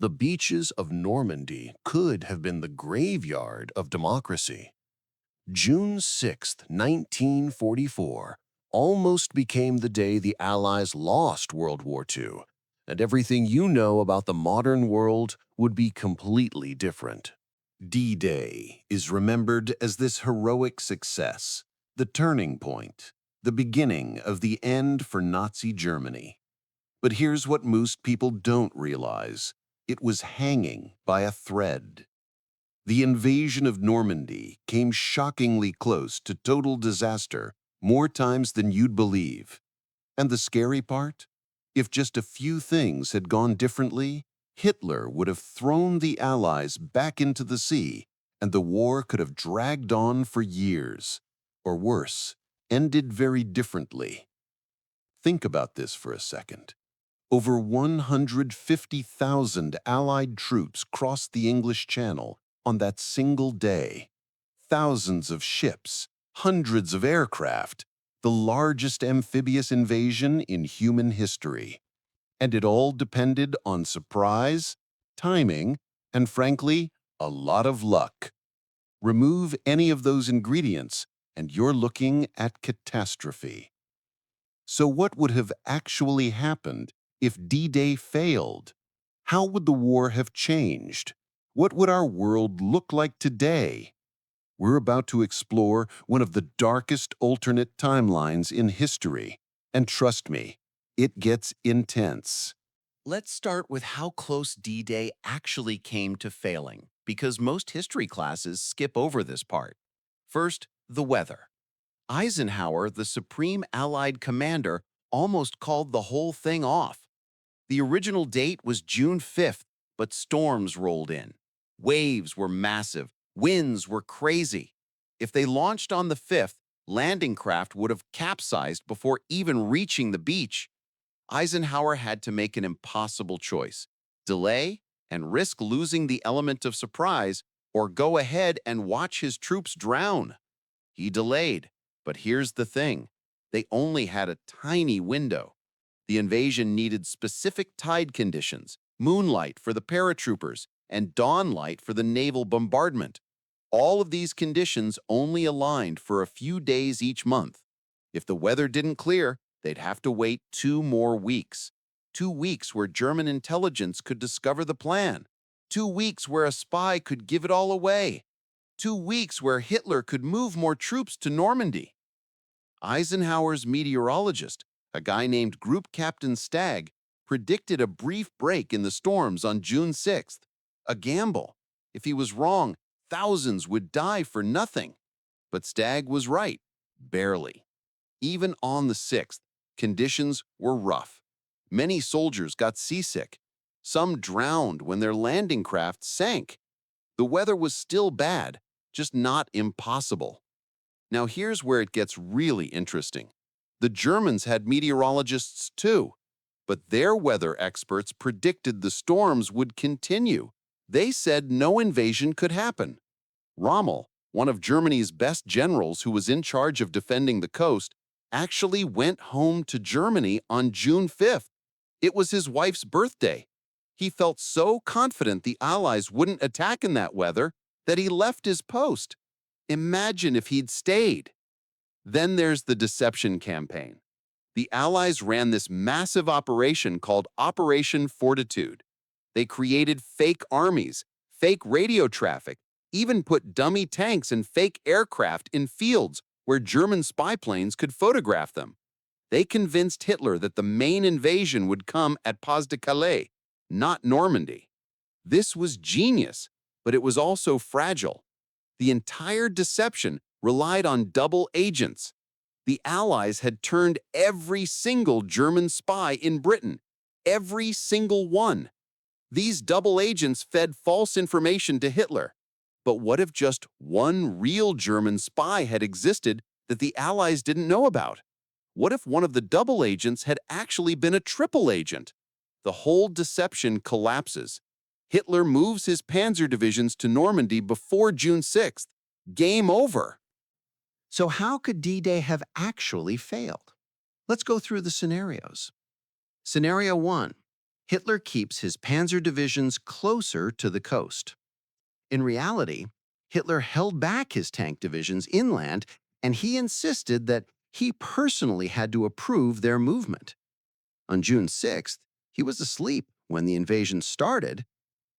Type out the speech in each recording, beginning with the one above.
The beaches of Normandy could have been the graveyard of democracy. June 6, 1944, almost became the day the Allies lost World War II, and everything you know about the modern world would be completely different. D-Day is remembered as this heroic success, the turning point, the beginning of the end for Nazi Germany. But here's what most people don't realize. It was hanging by a thread. The invasion of Normandy came shockingly close to total disaster more times than you'd believe. And the scary part? If just a few things had gone differently, Hitler would have thrown the Allies back into the sea, and the war could have dragged on for years. Or worse, ended very differently. Think about this for a second. Over 150,000 Allied troops crossed the English Channel on that single day. Thousands of ships, hundreds of aircraft, the largest amphibious invasion in human history. And it all depended on surprise, timing, and frankly, a lot of luck. Remove any of those ingredients, and you're looking at catastrophe. So what would have actually happened if D-Day failed? How would the war have changed? What would our world look like today? We're about to explore one of the darkest alternate timelines in history. And trust me, it gets intense. Let's start with how close D-Day actually came to failing, because most history classes skip over this part. First, the weather. Eisenhower, the supreme Allied commander, almost called the whole thing off. The original date was June 5th, but storms rolled in. Waves were massive, winds were crazy. If they launched on the 5th, landing craft would have capsized before even reaching the beach. Eisenhower had to make an impossible choice: delay and risk losing the element of surprise, or go ahead and watch his troops drown. He delayed, but here's the thing: they only had a tiny window. The invasion needed specific tide conditions, moonlight for the paratroopers, and dawnlight for the naval bombardment. All of these conditions only aligned for a few days each month. If the weather didn't clear, they'd have to wait 2 more weeks. 2 weeks where German intelligence could discover the plan. 2 weeks where a spy could give it all away. 2 weeks where Hitler could move more troops to Normandy. Eisenhower's meteorologist, a guy named Group Captain Stagg, predicted a brief break in the storms on June 6th. A gamble. If he was wrong, thousands would die for nothing. But Stagg was right, barely. Even on the 6th, conditions were rough. Many soldiers got seasick. Some drowned when their landing craft sank. The weather was still bad, just not impossible. Now here's where it gets really interesting. The Germans had meteorologists too, but their weather experts predicted the storms would continue. They said no invasion could happen. Rommel, one of Germany's best generals who was in charge of defending the coast, actually went home to Germany on June 5th. It was his wife's birthday. He felt so confident the Allies wouldn't attack in that weather that he left his post. Imagine if he'd stayed. Then there's the deception campaign. The Allies ran this massive operation called Operation Fortitude. They created fake armies, fake radio traffic, even put dummy tanks and fake aircraft in fields where German spy planes could photograph them. They convinced Hitler that the main invasion would come at Pas-de-Calais, not Normandy. This was genius, but it was also fragile. The entire deception relied on double agents. The Allies had turned every single German spy in Britain, every single one. These double agents fed false information to Hitler. But what if just one real German spy had existed that the Allies didn't know about? What if one of the double agents had actually been a triple agent? The whole deception collapses. Hitler moves his panzer divisions to Normandy before June 6th. Game over. So how could D-Day have actually failed? Let's go through the scenarios. Scenario 1. Hitler keeps his panzer divisions closer to the coast. In reality, Hitler held back his tank divisions inland, and he insisted that he personally had to approve their movement. On June 6th, he was asleep when the invasion started,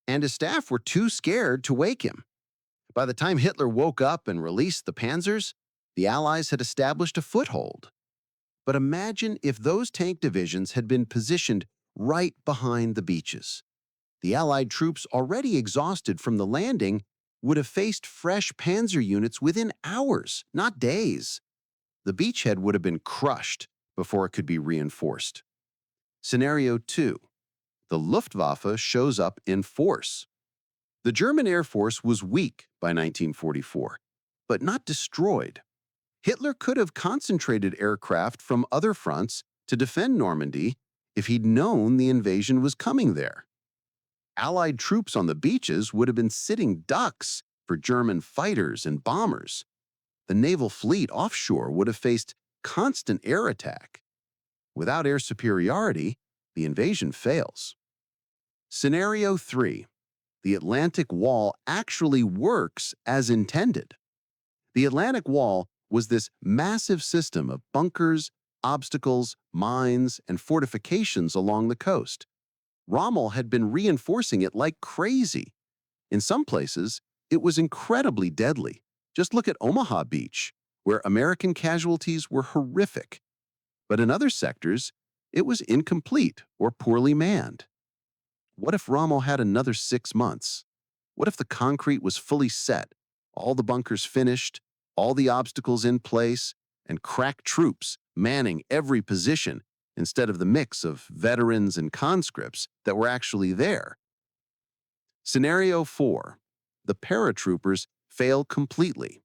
and his staff were too scared to wake him. By the time Hitler woke up and released the Panzers, the Allies had established a foothold. But imagine if those tank divisions had been positioned right behind the beaches. The Allied troops, already exhausted from the landing, would have faced fresh Panzer units within hours, not days. The beachhead would have been crushed before it could be reinforced. Scenario 2. The Luftwaffe shows up in force. The German Air Force was weak by 1944, but not destroyed. Hitler could have concentrated aircraft from other fronts to defend Normandy if he'd known the invasion was coming there. Allied troops on the beaches would have been sitting ducks for German fighters and bombers. The naval fleet offshore would have faced constant air attack. Without air superiority, the invasion fails. Scenario 3. The Atlantic Wall actually works as intended. The Atlantic Wall was this massive system of bunkers, obstacles, mines, and fortifications along the coast. Rommel had been reinforcing it like crazy. In some places, it was incredibly deadly. Just look at Omaha Beach, where American casualties were horrific. But in other sectors, it was incomplete or poorly manned. What if Rommel had another 6 months? What if the concrete was fully set, all the bunkers finished, all the obstacles in place, and crack troops manning every position instead of the mix of veterans and conscripts that were actually there? Scenario 4. The paratroopers fail completely.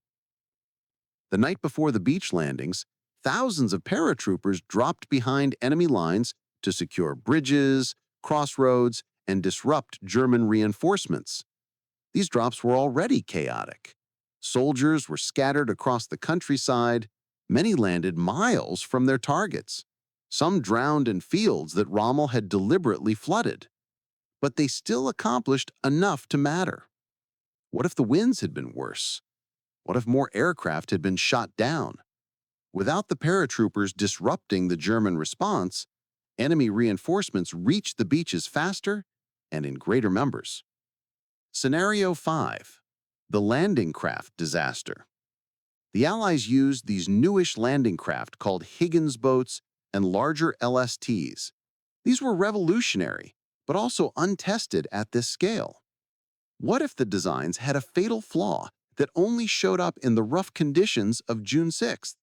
The night before the beach landings, thousands of paratroopers dropped behind enemy lines to secure bridges, crossroads, and disrupt German reinforcements. These drops were already chaotic. Soldiers were scattered across the countryside. Many landed miles from their targets. Some drowned in fields that Rommel had deliberately flooded. But they still accomplished enough to matter. What if the winds had been worse? What if more aircraft had been shot down? Without the paratroopers disrupting the German response, enemy reinforcements reached the beaches faster and in greater numbers. Scenario 5. The landing craft disaster. The Allies used these newish landing craft called Higgins boats and larger LSTs. These were revolutionary, but also untested at this scale. What if the designs had a fatal flaw that only showed up in the rough conditions of June 6th?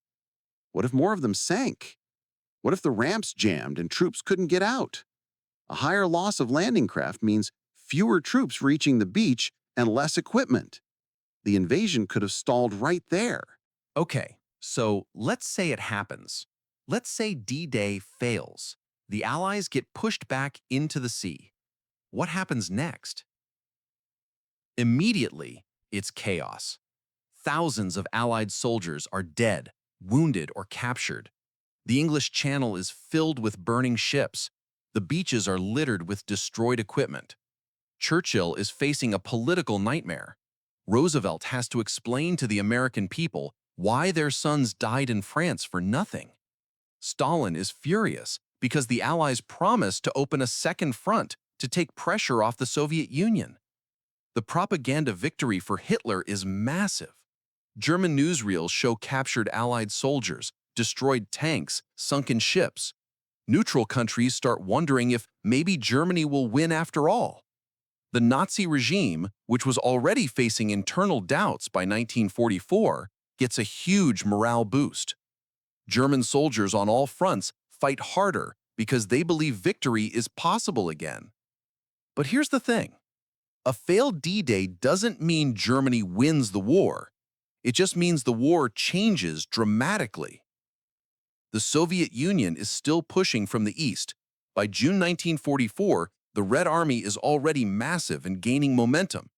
What if more of them sank? What if the ramps jammed and troops couldn't get out? A higher loss of landing craft means fewer troops reaching the beach and less equipment. The invasion could have stalled right there. Okay, so let's say it happens. Let's say D-Day fails. The Allies get pushed back into the sea. What happens next? Immediately, it's chaos. Thousands of Allied soldiers are dead, wounded, or captured. The English Channel is filled with burning ships. The beaches are littered with destroyed equipment. Churchill is facing a political nightmare. Roosevelt has to explain to the American people why their sons died in France for nothing. Stalin is furious because the Allies promised to open a second front to take pressure off the Soviet Union. The propaganda victory for Hitler is massive. German newsreels show captured Allied soldiers, destroyed tanks, sunken ships. Neutral countries start wondering if maybe Germany will win after all. The Nazi regime, which was already facing internal doubts by 1944, gets a huge morale boost. German soldiers on all fronts fight harder because they believe victory is possible again. But here's the thing. A failed D-Day doesn't mean Germany wins the war. It just means the war changes dramatically. The Soviet Union is still pushing from the east. By June 1944, the Red Army is already massive and gaining momentum.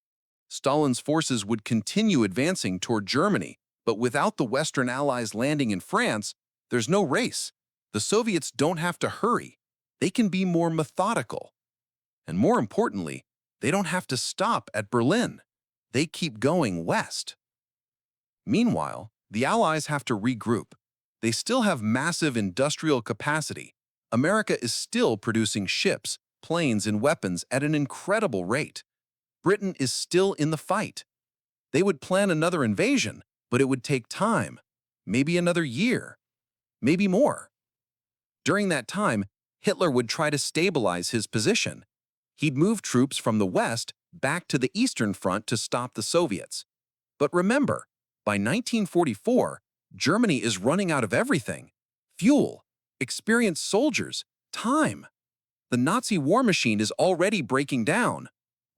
Stalin's forces would continue advancing toward Germany, but without the Western Allies landing in France, there's no race. The Soviets don't have to hurry. They can be more methodical. And more importantly, they don't have to stop at Berlin. They keep going west. Meanwhile, the Allies have to regroup. They still have massive industrial capacity. America is still producing ships, planes, and weapons at an incredible rate. Britain is still in the fight. They would plan another invasion, but it would take time, maybe another year, maybe more. During that time, Hitler would try to stabilize his position. He'd move troops from the west back to the Eastern Front to stop the Soviets. But remember, by 1944, Germany is running out of everything: fuel, experienced soldiers, time. The Nazi war machine is already breaking down.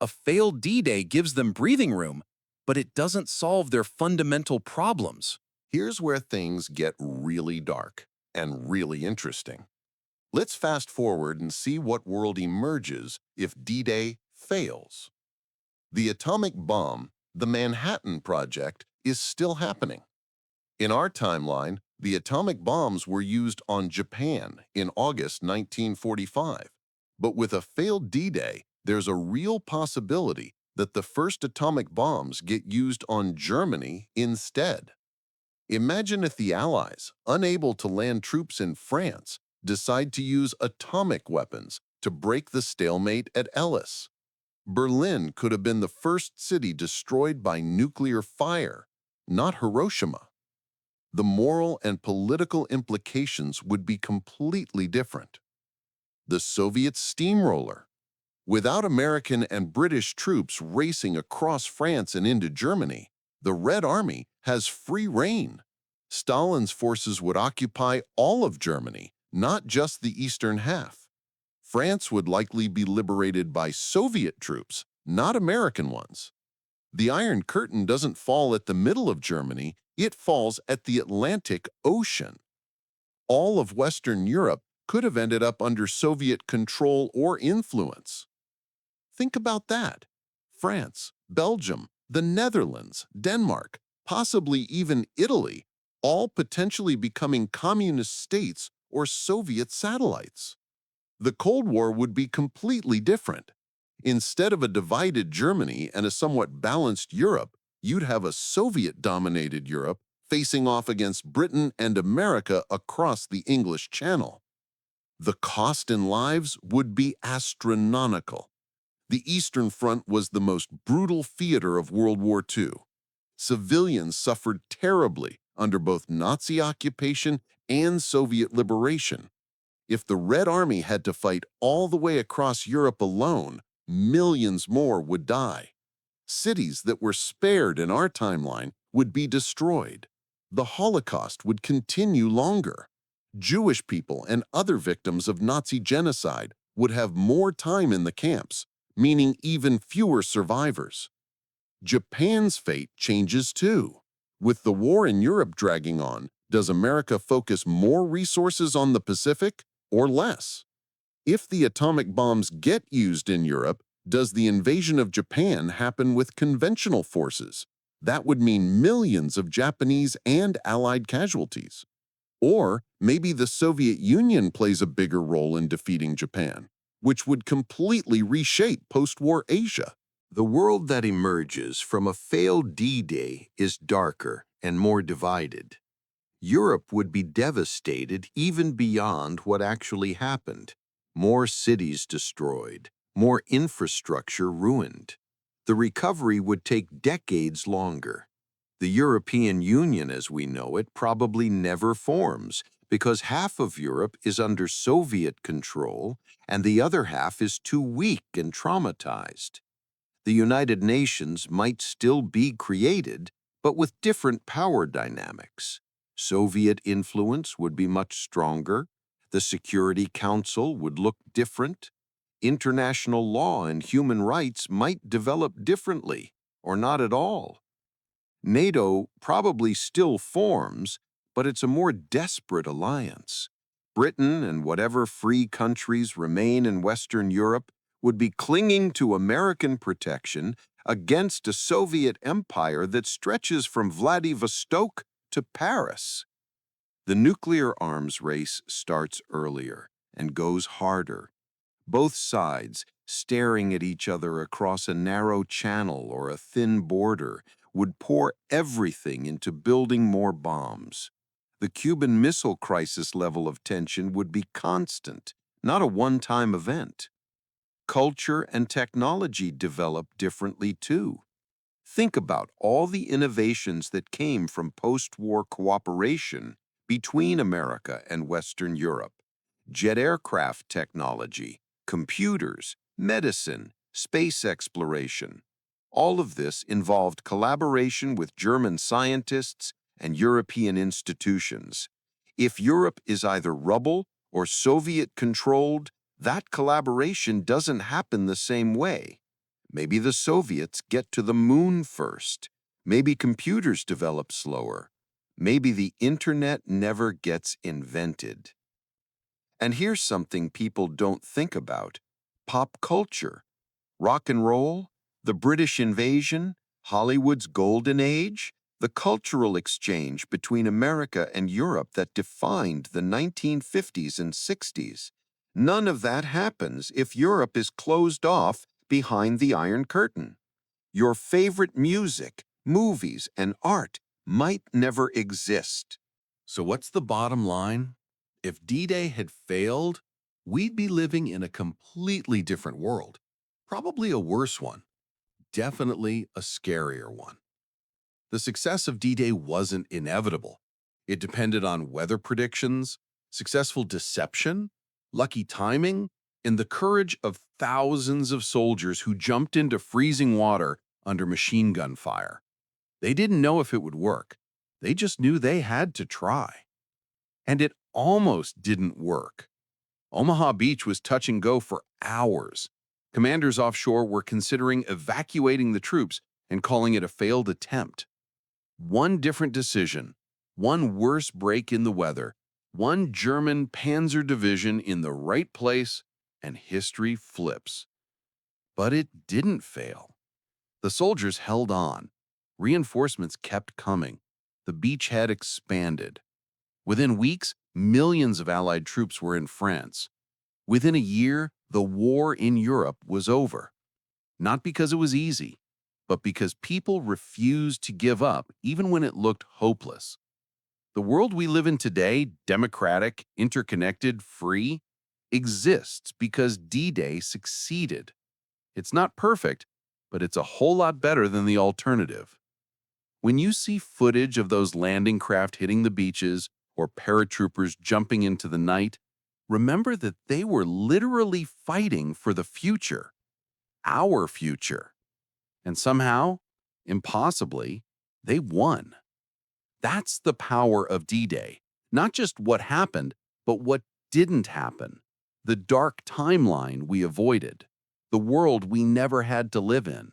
A failed D-Day gives them breathing room, but it doesn't solve their fundamental problems. Here's where things get really dark and really interesting. Let's fast forward and see what world emerges if D-Day fails. The atomic bomb, the Manhattan Project, is still happening. In our timeline, the atomic bombs were used on Japan in August 1945. But with a failed D-Day, there's a real possibility that the first atomic bombs get used on Germany instead. Imagine if the Allies, unable to land troops in France, decide to use atomic weapons to break the stalemate at Ellis. Berlin could have been the first city destroyed by nuclear fire, not Hiroshima. The moral and political implications would be completely different. The Soviet steamroller. Without American and British troops racing across France and into Germany, the Red Army has free rein. Stalin's forces would occupy all of Germany, not just the eastern half. France would likely be liberated by Soviet troops, not American ones. The Iron Curtain doesn't fall at the middle of Germany, it falls at the Atlantic Ocean. All of Western Europe could have ended up under Soviet control or influence. Think about that. France, Belgium, the Netherlands, Denmark, possibly even Italy, all potentially becoming communist states or Soviet satellites. The Cold War would be completely different. Instead of a divided Germany and a somewhat balanced Europe, you'd have a Soviet-dominated Europe facing off against Britain and America across the English Channel. The cost in lives would be astronomical. The Eastern Front was the most brutal theater of World War II. Civilians suffered terribly under both Nazi occupation and Soviet liberation. If the Red Army had to fight all the way across Europe alone, millions more would die. Cities that were spared in our timeline would be destroyed. The Holocaust would continue longer. Jewish people and other victims of Nazi genocide would have more time in the camps, meaning even fewer survivors. Japan's fate changes too. With the war in Europe dragging on, does America focus more resources on the Pacific or less? If the atomic bombs get used in Europe, does the invasion of Japan happen with conventional forces? That would mean millions of Japanese and Allied casualties. Or maybe the Soviet Union plays a bigger role in defeating Japan, which would completely reshape post-war Asia. The world that emerges from a failed D-Day is darker and more divided. Europe would be devastated even beyond what actually happened. More cities destroyed, more infrastructure ruined. The recovery would take decades longer. The European Union as we know it probably never forms because half of Europe is under Soviet control and the other half is too weak and traumatized. The United Nations might still be created, but with different power dynamics. Soviet influence would be much stronger. The Security Council would look different. International law and human rights might develop differently, or not at all. NATO probably still forms, but it's a more desperate alliance. Britain and whatever free countries remain in Western Europe would be clinging to American protection against a Soviet empire that stretches from Vladivostok to Paris. The nuclear arms race starts earlier and goes harder. Both sides staring at each other across a narrow channel or a thin border, would pour everything into building more bombs. The Cuban Missile Crisis level of tension would be constant, not a one-time event. Culture and technology developed differently too. Think about all the innovations that came from post-war cooperation between America and Western Europe. Jet aircraft technology, computers, medicine, space exploration. All of this involved collaboration with German scientists and European institutions. If Europe is either rubble or Soviet-controlled, that collaboration doesn't happen the same way. Maybe the Soviets get to the moon first. Maybe computers develop slower. Maybe the internet never gets invented. And here's something people don't think about: pop culture. Rock and roll, the British invasion, Hollywood's golden age, the cultural exchange between America and Europe that defined the 1950s and 60s. None of that happens if Europe is closed off behind the Iron Curtain. Your favorite music, movies, and art might never exist. So what's the bottom line? If D-Day had failed, we'd be living in a completely different world. Probably a worse one. Definitely a scarier one. The success of D-Day wasn't inevitable. It depended on weather predictions, successful deception, lucky timing, and the courage of thousands of soldiers who jumped into freezing water under machine gun fire. They didn't know if it would work. They just knew they had to try. And it almost didn't work. Omaha Beach was touch and go for hours. Commanders offshore were considering evacuating the troops and calling it a failed attempt. One different decision, one worse break in the weather, one German Panzer division in the right place, and history flips. But it didn't fail. The soldiers held on. Reinforcements kept coming. The beachhead expanded. Within weeks, millions of Allied troops were in France. Within a year, the war in Europe was over. Not because it was easy, but because people refused to give up even when it looked hopeless. The world we live in today, democratic, interconnected, free, exists because D-Day succeeded. It's not perfect, but it's a whole lot better than the alternative. When you see footage of those landing craft hitting the beaches or paratroopers jumping into the night, remember that they were literally fighting for the future, our future. And somehow, impossibly, they won. That's the power of D-Day. Not just what happened, but what didn't happen. The dark timeline we avoided. The world we never had to live in.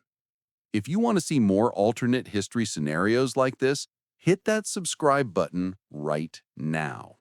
If you want to see more alternate history scenarios like this, hit that subscribe button right now.